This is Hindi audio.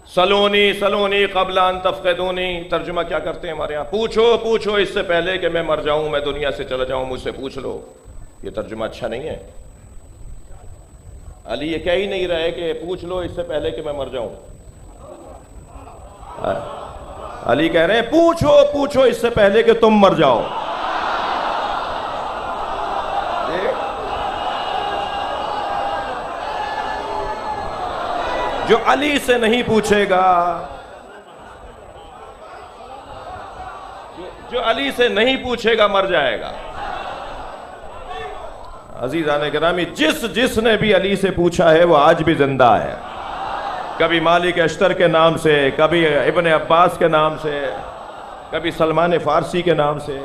सलोनी सलोनी क़ब्ल अन तफ़क़िदूनी, तर्जुमा क्या करते हैं हमारे यहाँ, पूछो पूछो इससे पहले कि मैं मर जाऊं, मैं दुनिया से चला जाऊं, मुझसे पूछ लो। ये तर्जुमा अच्छा नहीं है। अली ये कह ही नहीं रहे कि पूछ लो इससे पहले कि मैं मर जाऊं। अली कह रहे हैं पूछो पूछो इससे पहले कि तुम मर जाओ। जो अली से नहीं पूछेगा, जो अली से नहीं पूछेगा मर जाएगा। अजीज़ान गिरामी, जिसने भी अली से पूछा है वो आज भी जिंदा है। कभी मालिक अश्तर के नाम से, कभी इब्ने अब्बास के नाम से, कभी सलमान फारसी के नाम से।